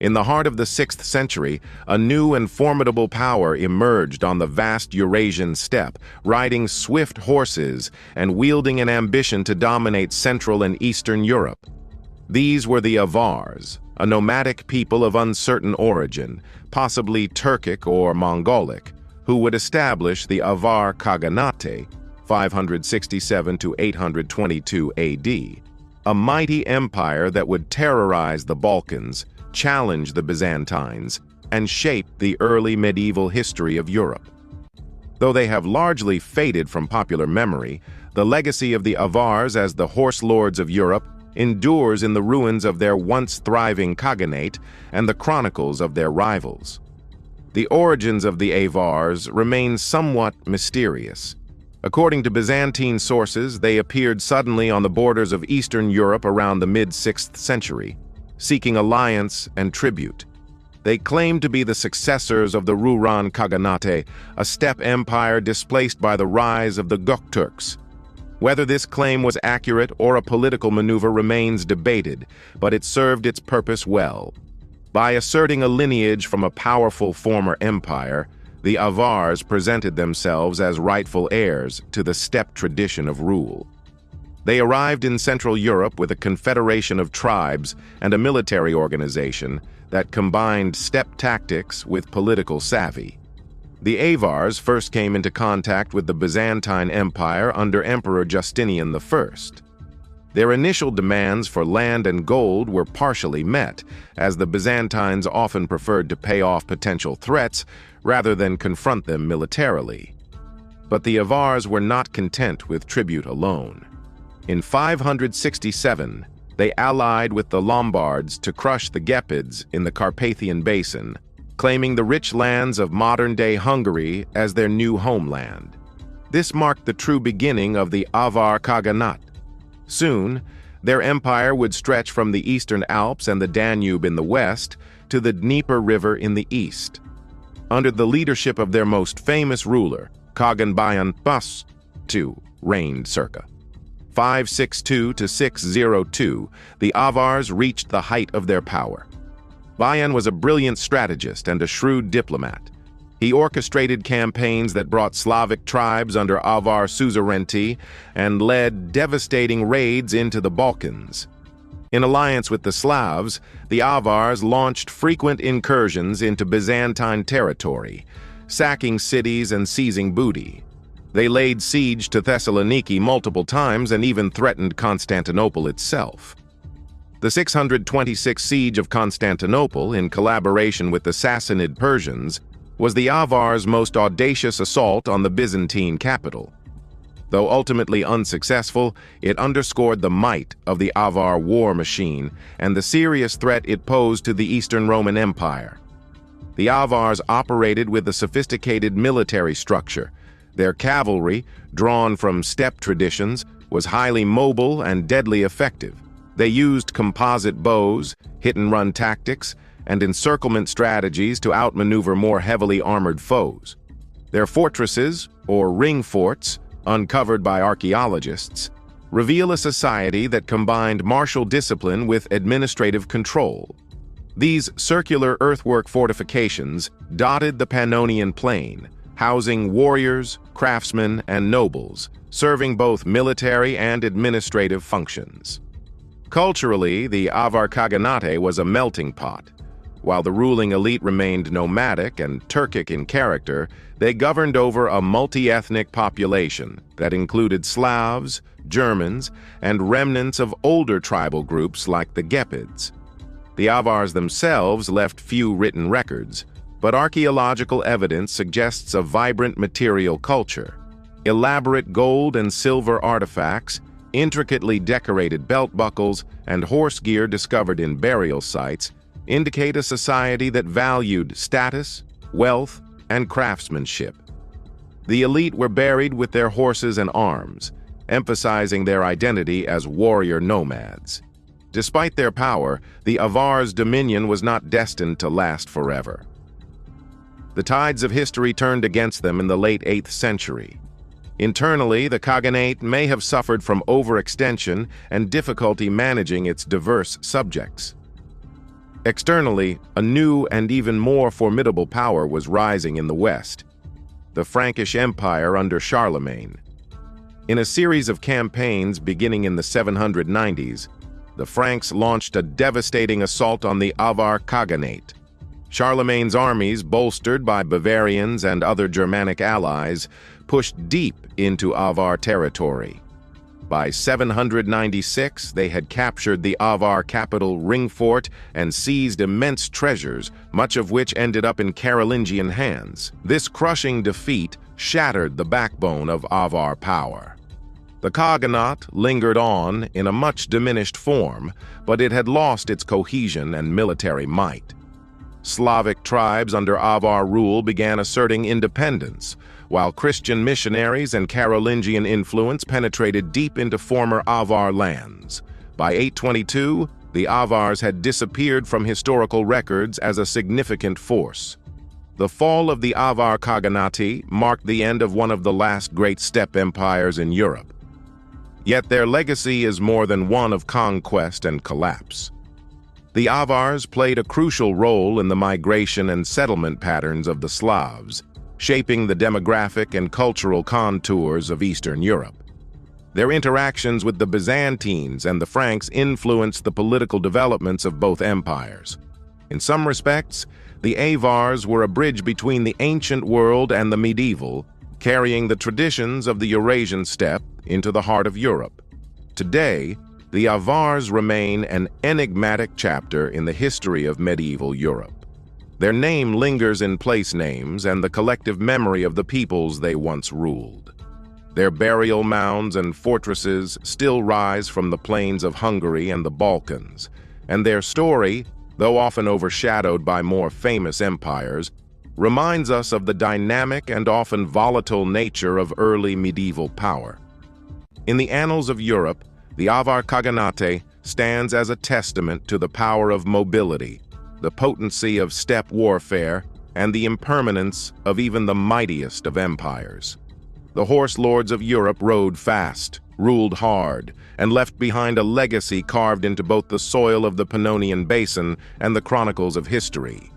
In the heart of the 6th century, a new and formidable power emerged on the vast Eurasian steppe, riding swift horses and wielding an ambition to dominate Central and Eastern Europe. These were the Avars, a nomadic people of uncertain origin, possibly Turkic or Mongolic, who would establish the Avar Khaganate, 567 to 822 AD, a mighty empire that would terrorize the Balkans, challenge the Byzantines, and shape the early medieval history of Europe. Though they have largely faded from popular memory, the legacy of the Avars as the horse lords of Europe endures in the ruins of their once thriving Khaganate and the chronicles of their rivals. The origins of the Avars remain somewhat mysterious. According to Byzantine sources, they appeared suddenly on the borders of Eastern Europe around the mid-6th century, seeking alliance and tribute. They claimed to be the successors of the Eurasian Khaganate, a steppe empire displaced by the rise of the Turks. Whether this claim was accurate or a political maneuver remains debated, but it served its purpose well. By asserting a lineage from a powerful former empire, the Avars presented themselves as rightful heirs to the steppe tradition of rule. They arrived in Central Europe with a confederation of tribes and a military organization that combined steppe tactics with political savvy. The Avars first came into contact with the Byzantine Empire under Emperor Justinian I. Their initial demands for land and gold were partially met, as the Byzantines often preferred to pay off potential threats rather than confront them militarily. But the Avars were not content with tribute alone. In 567, they allied with the Lombards to crush the Gepids in the Carpathian Basin, claiming the rich lands of modern-day Hungary as their new homeland. This marked the true beginning of the Avar Khaganate. Soon, their empire would stretch from the Eastern Alps and the Danube in the west to the Dnieper River in the east. Under the leadership of their most famous ruler, Khagan Bayan II, reigned circa 562 to 602, the Avars reached the height of their power. Bayan was a brilliant strategist and a shrewd diplomat. He orchestrated campaigns that brought Slavic tribes under Avar suzerainty and led devastating raids into the Balkans. In alliance with the Slavs, the Avars launched frequent incursions into Byzantine territory, sacking cities and seizing booty. They laid siege to Thessaloniki multiple times and even threatened Constantinople itself. The 626 siege of Constantinople, in collaboration with the Sassanid Persians, was the Avars' most audacious assault on the Byzantine capital. Though ultimately unsuccessful, it underscored the might of the Avar war machine and the serious threat it posed to the Eastern Roman Empire. The Avars operated with a sophisticated military structure. Their cavalry, drawn from steppe traditions, was highly mobile and deadly effective. They used composite bows, hit-and-run tactics, and encirclement strategies to outmaneuver more heavily armored foes. Their fortresses, or ring forts, uncovered by archaeologists, reveal a society that combined martial discipline with administrative control. These circular earthwork fortifications dotted the Pannonian Plain, housing warriors, craftsmen, and nobles, serving both military and administrative functions. Culturally, the Avar Khaganate was a melting pot. While the ruling elite remained nomadic and Turkic in character, they governed over a multi-ethnic population that included Slavs, Germans, and remnants of older tribal groups like the Gepids. The Avars themselves left few written records, but archaeological evidence suggests a vibrant material culture. Elaborate gold and silver artifacts, intricately decorated belt buckles, and horse gear discovered in burial sites indicate a society that valued status, wealth, and craftsmanship. The elite were buried with their horses and arms, emphasizing their identity as warrior nomads. Despite their power, the Avars' dominion was not destined to last forever. The tides of history turned against them in the late 8th century. Internally, the Khaganate may have suffered from overextension and difficulty managing its diverse subjects. Externally, a new and even more formidable power was rising in the west, the Frankish Empire under Charlemagne. In a series of campaigns beginning in the 790s, the Franks launched a devastating assault on the Avar Khaganate. Charlemagne's armies, bolstered by Bavarians and other Germanic allies, pushed deep into Avar territory. By 796, they had captured the Avar capital Ringfort and seized immense treasures, much of which ended up in Carolingian hands. This crushing defeat shattered the backbone of Avar power. The Khaganate lingered on in a much diminished form, but it had lost its cohesion and military might. Slavic tribes under Avar rule began asserting independence, while Christian missionaries and Carolingian influence penetrated deep into former Avar lands. By 822, the Avars had disappeared from historical records as a significant force. The fall of the Avar Khaganate marked the end of one of the last great steppe empires in Europe. Yet their legacy is more than one of conquest and collapse. The Avars played a crucial role in the migration and settlement patterns of the Slavs, shaping the demographic and cultural contours of Eastern Europe. Their interactions with the Byzantines and the Franks influenced the political developments of both empires. In some respects, the Avars were a bridge between the ancient world and the medieval, carrying the traditions of the Eurasian steppe into the heart of Europe. Today, the Avars remain an enigmatic chapter in the history of medieval Europe. Their name lingers in place names and the collective memory of the peoples they once ruled. Their burial mounds and fortresses still rise from the plains of Hungary and the Balkans, and their story, though often overshadowed by more famous empires, reminds us of the dynamic and often volatile nature of early medieval power. In the annals of Europe, the Avar Khaganate stands as a testament to the power of mobility, the potency of steppe warfare, and the impermanence of even the mightiest of empires. The horse lords of Europe rode fast, ruled hard, and left behind a legacy carved into both the soil of the Pannonian Basin and the chronicles of history.